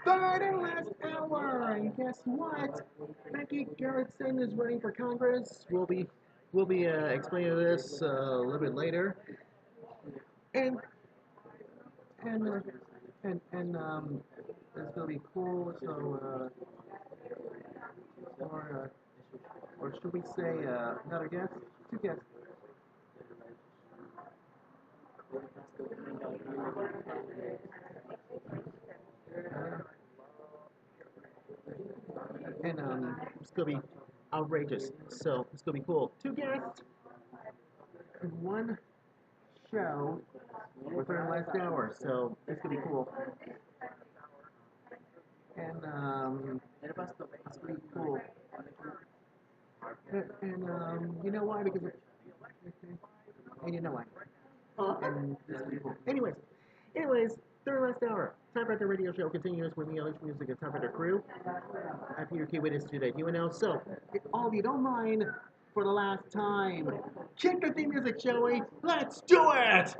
Third and last hour, and guess what? Becky Garrettson is running for Congress. We'll be explaining this a little bit later, and and it's gonna be cool. So or should we say another guest? Two guests. And it's gonna be outrageous. So it's gonna be cool. Two guests, one show for third and last hour. So it's gonna be cool. And it's gonna be cool. And you know why? And you know why. And it's gonna be cool. Anyways, third and last hour. Time Factor Radio Show continues with the LH Music and Time Factor crew. I'm Peter K. Witness today. UNL. So, if all of you don't mind, for the last time, kick the theme music, shall we? Let's do it!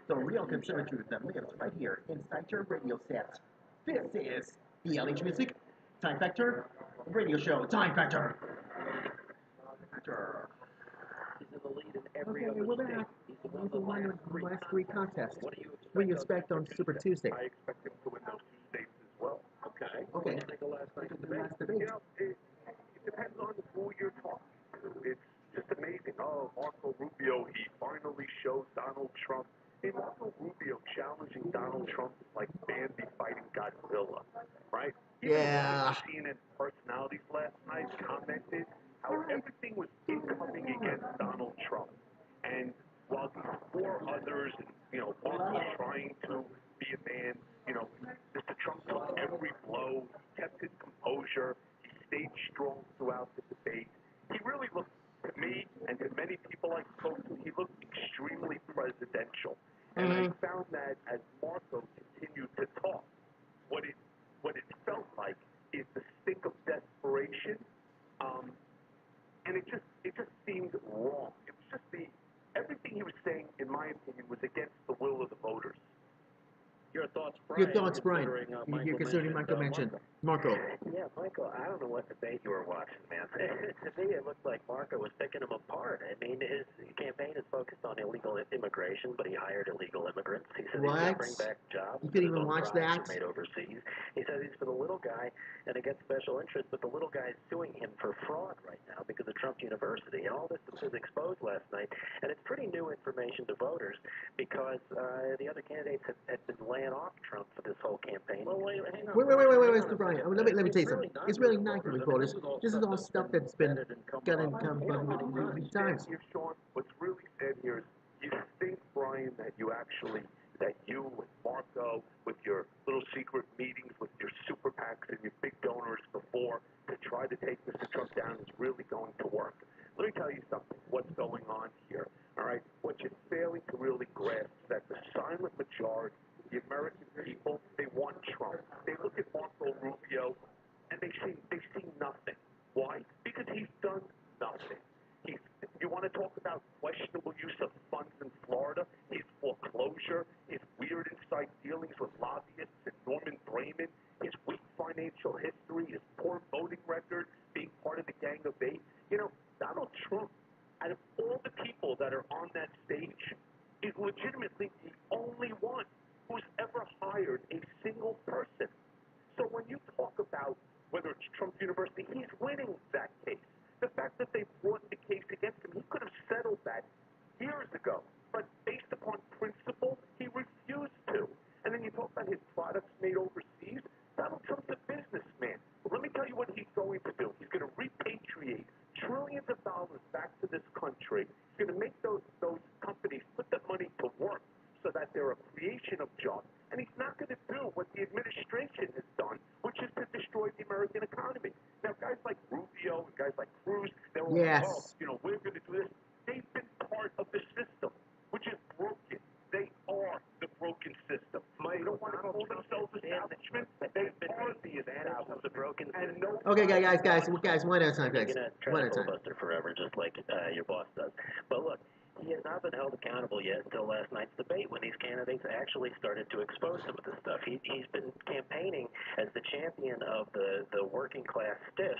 The real considered truth that lives right here inside your radio set. This is the LH Music Time Factor Radio Show. Time Factor. Factor. Okay, we're back. Here's the last three contests. What do you expect on Super Tuesday? I expect him to win those two states as well. Okay. Okay. The last night of the Last debate. You know, it depends on who you're talking to. It's just amazing. Oh, Marco Rubio, he finally showed Donald Trump. Hey, Marco Rubio challenging Donald Trump is like Bambi fighting Godzilla, right? Yeah. CNN personalities last night commented how everything was incoming against Donald Trump. And while these four others, Marco trying to be a man, Mr. Trump took every blow, he kept his composure, he stayed strong throughout the debate. He really looked, to me, and to many people I spoke to, he looked extremely presidential. And I found that as Marco continued to talk, what it felt like is the stink of desperation, and it just seemed wrong. It was just everything he was saying, in my opinion, was against the will of the voters. Your thoughts, Brian. You're considering Michael mentioned. Marco. Yeah, Michael, I don't know what debate you were watching, man. To me, it looked like Marco was picking him apart. I mean, his campaign is focused on illegal immigration, but he hired illegal immigrants. He said he's going to bring back jobs. You couldn't even watch that? Made overseas. He says he's for the little guy and against special interests, but the little guy is suing him for fraud right now because of Trump University. And all this was exposed last night, and it's pretty new information to voters because the other candidates had been laying off Trump for this whole campaign. Well, wait, Mr. Brian. Let me tell you something. It's really not good voters. This is all stuff that's been gotten come many times. Sean, what's really sad here is you think, Brian, that you with Marco, with your little secret meetings with your super PACs and your big donors before to try to take Mr. Trump down is really going to work. Let me tell you something, what's going on here, all right? What you're failing to really grasp is that the silent majority, the American people, they want Trump. They look at Marco Rubio and they see nothing. Why? Because he's done nothing. You want to talk about questionable use of funds in Florida, his foreclosure, his weird inside dealings with lobbyists and Norman Brayman, his weak financial history, his poor voting record, being part of the Gang of Eight. Donald Trump, out of all the people that are on that stage, is legitimately the only one who's ever hired a single person. So when you talk about whether it's Trump University, he's winning that case. The fact that they brought the case against him, he could have settled that years ago. But based upon principle, he refused to. And then you talk about his products made overseas. Donald Trump's a businessman. Let me tell you what he's going to do. He's going to repatriate trillions of dollars back to this country. He's going to make those companies put that money to work so that they're a creation of jobs. And he's not going to do what the administration has done, which is to destroy the American economy. Now, guys like Rubio and guys like Cruz, they're all like, oh, Yes. you know, we're going to do this. They've been part of the system, which is broken. They are the broken system. They don't want to call themselves establishment. They are the establishment. Of the broken And system. no, Okay, guys, one at a time, You're guys. going to try One to at a time. filibuster forever, just like your boss does. But look, he has not been held accountable yet until last night's debate when these candidates actually started to expose some of this stuff. He's been campaigning as the champion of the working class stiff,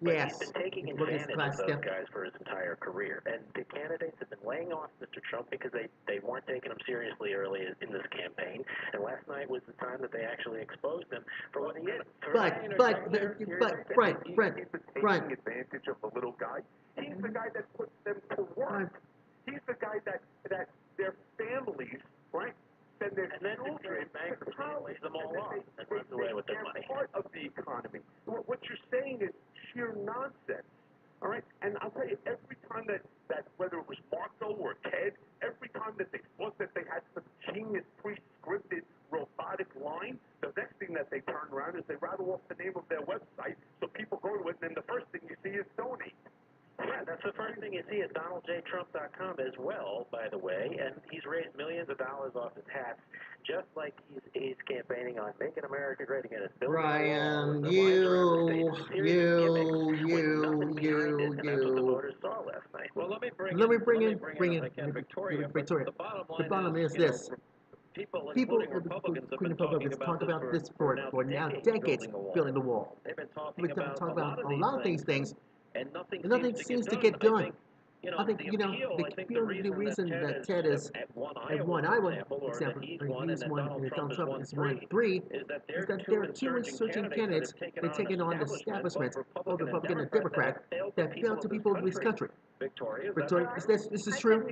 but Yes. he's been taking Working advantage class of those stiff. guys for his entire career. And the candidates have been laying off Mr. Trump because they weren't taking him seriously early in this campaign. And last night was the time that they actually exposed him for what he is. But, Brent, taking advantage of the little guy. He's the guy that puts them to work. He's the guy that their families, right, send their children to college. Them all off and runs away with their money. Part of the economy. What you're saying is sheer nonsense. All right, and I'll tell you, every time that whether it was Marco or Ted, every time that they thought that they had some genius pre-scripted robotic line, the next thing that they turn around is they rattle off the name of their website so people go to it, and then the first thing you see is donate. Yeah, that's the first thing you see at DonaldJTrump.com as well, by the way, and he's raised millions of dollars off his hats, just like he's campaigning on making America great again. It's building Brian, the lines you, around the state. It's a series of gimmicks with nothing behind it, and that's what the voters saw last night. Well, let me bring bring in, if I can, Victoria. But the bottom line is you know, this. people, People, including Republicans, have been Republicans talking talk about this for now decades, building building the wall. They've been We've talking been about talking about a lot of these things, and nothing seems to get get done. done. I think, the reason that Ted is at won one Iowa, Iowa, for example, or that he's won, and that Donald Trump is is won won three, is that is there that are there are two insurgent candidates that that have taken on the the establishment, both Republican and Democrat, that failed to people of this country. Victoria, this is true?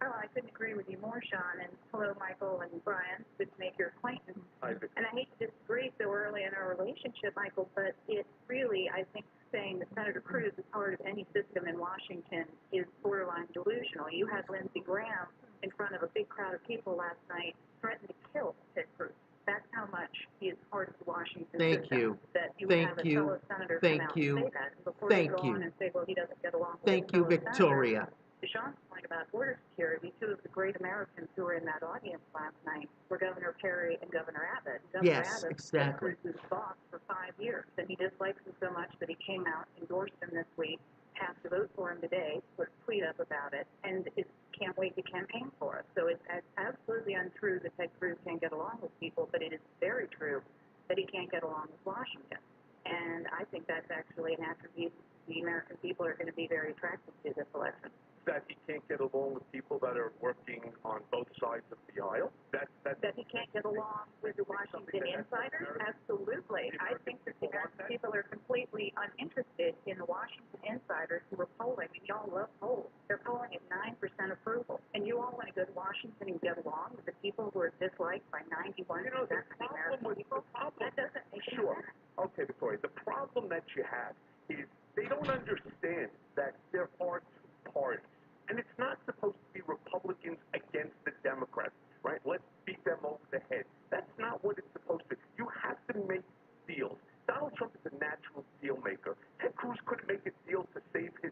I couldn't agree with you more, Sean. And hello, Michael and Brian. Good to make your acquaintance. And I hate to disagree so early in our relationship, Michael, but it really, I think, saying that Senator Cruz is part of any system in Washington is borderline delusional. You had Lindsey Graham in front of a big crowd of people last night threaten to kill Ted Cruz. That's how much he is part of the Washington system. That you would have a fellow senator come out and say that. And before you go on and say, well, he doesn't get along with his fellow Victoria. Senator, to Sean's point about border security, two of the great Americans who were in that audience last night were Governor Perry and Governor Abbott. Governor Abbott exactly. was his boss for 5 years, and he dislikes him so much that he came out, endorsed him this week, has to vote for him today, put a tweet up about it, and can't wait to campaign for us. So it's absolutely untrue that Ted Cruz can't get along with people, but it is very true that he can't get along with Washington. And I think that's actually an attribute the American people are going to be very attracted to this election. That he can't get along with people that are working on both sides of the aisle? That he can't get along with the Washington insiders? Absolutely. I think that the American people are completely uninterested in the Washington insiders who are polling, and y'all love polls. They're polling at 9% approval. And you all want to go to Washington and get along with the people who are disliked by 91% of the American people? That doesn't make sense. Okay, Victoria, the problem that you have is they don't understand that there are two parties. And it's not supposed to be Republicans against the Democrats, right? Let's beat them over the head. That's not what it's supposed to be. You have to make deals. Donald Trump is a natural deal maker. Ted Cruz couldn't make a deal to save his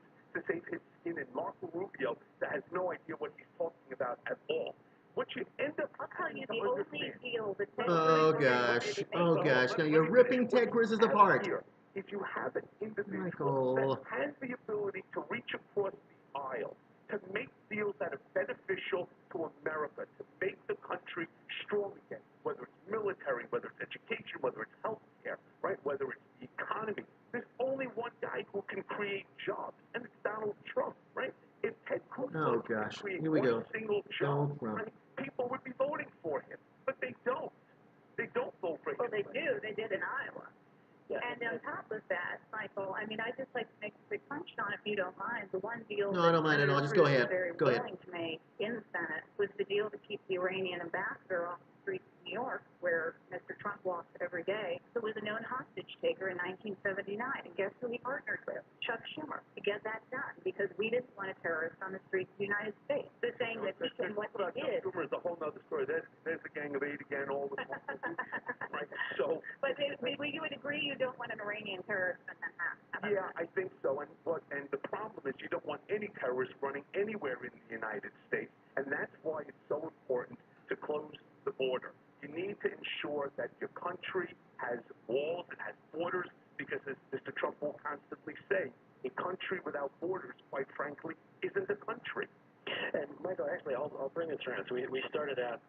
skin, and Marco Rubio that has no idea what he's talking about at all. What you end up telling you, the only deal that Ted Cruz now you're ripping Ted Cruz apart. If you have an individual that has the ability to reach across the aisle, to make deals that are beneficial to America, to make the country strong again, whether it's military, whether it's education, whether it's health care, right, whether it's the economy. There's only one guy who can create jobs, and it's Donald Trump, right? If Ted Cruz could create one single job, right, people would be voting for him. But they don't. They don't vote for him. Well, they do. They did in Iowa. Yeah. And on top of that, Michael, I mean, I'd just like to make a quick punch on, if you don't mind. The one deal I don't mind at all. Just go ahead. Very willing to make in the Senate was the deal to keep the Iranian ambassador off the streets of New York, where Mr. Trump walks every day, who was a known hostage taker in 1979. And guess who he partnered with? Chuck Schumer, to get that done, because we didn't want a terrorist on the streets of the United States. They're saying that he can, what he did. Schumer is a whole other story. There's the Gang of Eight again all the Right? So, but you would agree you don't want an Iranian terrorist in Manhattan? yeah, I think so. And the problem is you don't want any terrorists running anywhere in the United States, and that's why it's so important to close the border. You need to ensure that your country has walls and has borders, because as Mr. Trump will constantly say, a country without borders, quite frankly, isn't a country. And Michael, actually, I'll bring this around. So we started out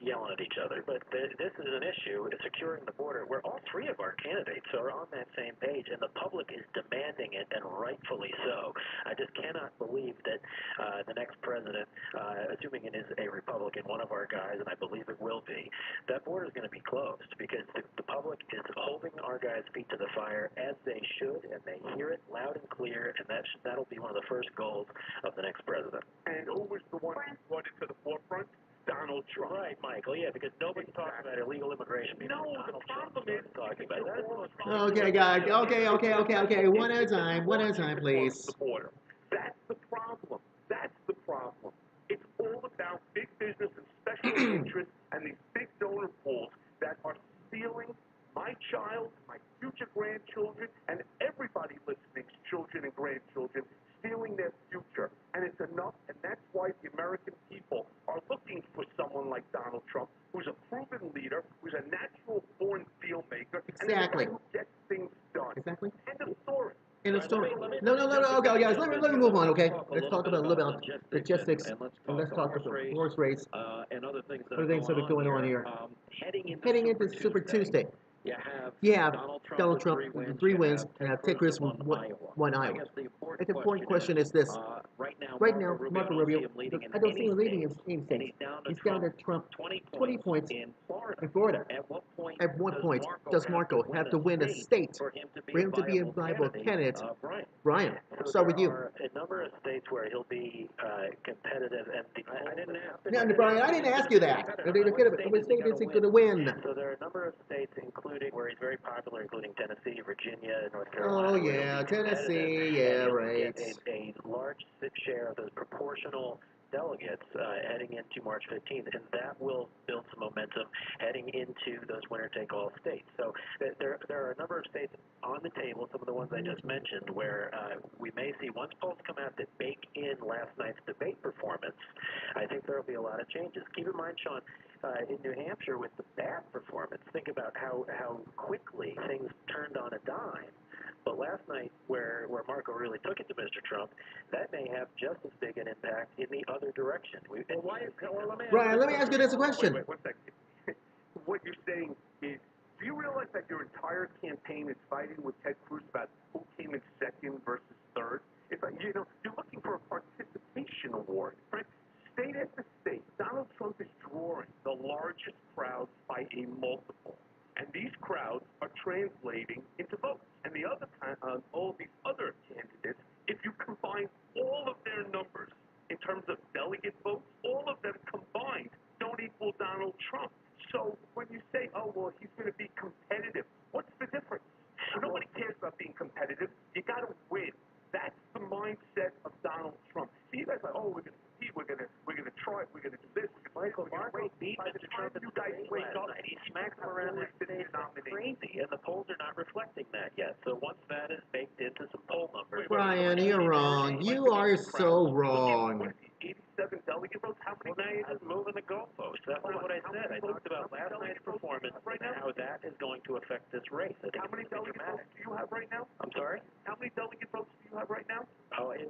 yelling at each other, but this is an issue, securing the border, where all three of our candidates are on that same page, and the public is demanding it, and rightfully so. I just cannot believe that the next president, assuming it is a Republican, one of our guys, and I believe it will be, that border is going to be closed, because the public is holding our guys' feet to the fire, as they should, and they hear it loud and clear, and that'll be one of the first goals of the next president. And who was the one who brought it to the forefront? Donald Trump. Right, Michael, yeah, because nobody talks about illegal immigration. No, the problem is talking about that. Okay, guys. Okay. One at a time. One at a time, please. The border. That's the problem. That's the problem. It's all about big business and special interests and these big donor pools that are stealing my child, my future grandchildren, and everybody listening's children and grandchildren, stealing their future. And it's enough, and that's why the American people are looking for someone like Donald Trump, who's a proven leader, who's a natural-born deal-maker, Exactly. and who gets things done. Exactly. End of story. In the story. No. Okay, guys. Let me move on. Okay. Let's talk about a little about logistics, and let's talk about the horse race. And other things that are going on here. Heading into Super Tuesday. You have Donald Trump with 3 wins, and have Ted Cruz with 1 Iowa. The important question is this. Right now, Marco Rubio, I don't see him leading in states. He's down to Trump 20 points in Florida. At what point does Marco have to win a state for him to be a viable candidate? Brian, I'll start with you. There are a number of states where he'll be competitive, and I didn't ask. No, Brian, I didn't ask you that. Which state is he going to win? So there are a number of states, including where he's very popular, including Tennessee, Virginia, North Carolina. Oh yeah, Tennessee, yeah, right. A large share of those proportional delegates heading into March 15th, and that will build some momentum heading into those winner-take-all states. So there are a number of states on the table, some of the ones I just mentioned, where we may see, once polls come out that bake in last night's debate performance, I think there will be a lot of changes. Keep in mind, Sean, in New Hampshire with the bad performance, think about how quickly things turned on a dime. But last night, where Marco really took it to Mr. Trump, that may have just as big an impact in the other direction. Brian, let me ask you this question. Wait, 1 second. What you're saying is, do you realize that your entire campaign is fighting with Ted Cruz about who came in second versus third? It's like, you're looking for a participation award, right? State after state, Donald Trump is drawing the largest crowds by a multiple. And these crowds are translating into votes. And all these other candidates, if you combine all of their numbers in terms of delegate votes, all of them combined don't equal Donald Trump. So when you say, oh, well, he's going to be competitive, what's the difference? Nobody cares about being competitive. You got to win. That's the mindset of Donald Trump. See, you guys are like, oh, we're going to compete, we're going to try, we're going to do this. Michael, Marco beat Mr. Trump at the debate last night. He smacked him around the stage crazy, and the polls are not reflecting that yet. So once that is baked into some poll numbers... Brian, you're wrong. You are so wrong. 87 delegate votes? How many? Well, now you're just moving the goalposts. That's not what I said. I talked about last night's performance and how that is going to affect this race. How many delegate votes do you have right now? I'm sorry? How many delegate votes do you have right now? Oh, it's,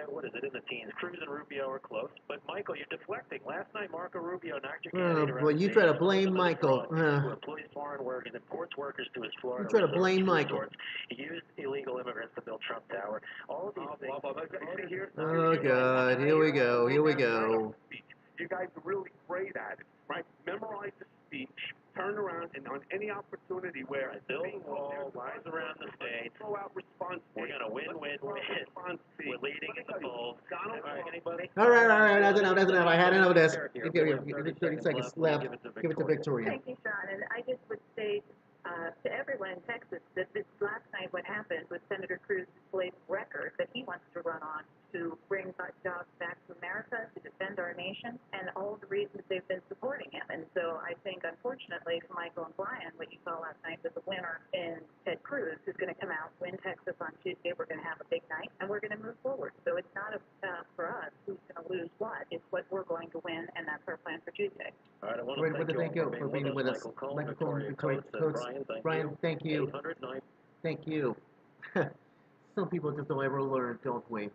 what is it, in the teens. Cruz and Rubio are close. But, Michael, you're deflecting. Last night, Marco Rubio knocked your candidate around. Well, you try to blame Michael. Who employs foreign workers, imports workers to his Florida You try to blame Michael. He used illegal immigrants to build Trump Tower. All of these things. Oh, God. Here we go. You guys are really great at it, right? Memorize the speech, turn around, and on any opportunity where I build a wall, rise around the stage, throw out response. We're going to win. We're leading in the polls. Anybody? All right. That's enough. I had enough of this. Give you 30 seconds left. Give it to Victoria. Thank you, Sean. And I just would say to everyone in Texas that this last night what happened with Senator Cruz displayed record that he wants to run on to bring jobs back to America, to defend our nation, and all the reasons they've been supporting him. And so I think, unfortunately, from Michael and Brian, what you saw last night was the winner in Ted Cruz, who's going to come out, win Texas on Tuesday. We're going to have a big night, and we're going to move forward. So it's not for us who's going to lose what. It's what we're going to win, and that's our plan for Tuesday. All right, I want to thank you for being with us. Michael Cohen, Victoria Coates, Brian, thank you. 809. Thank you. Some people just don't ever learn, don't we?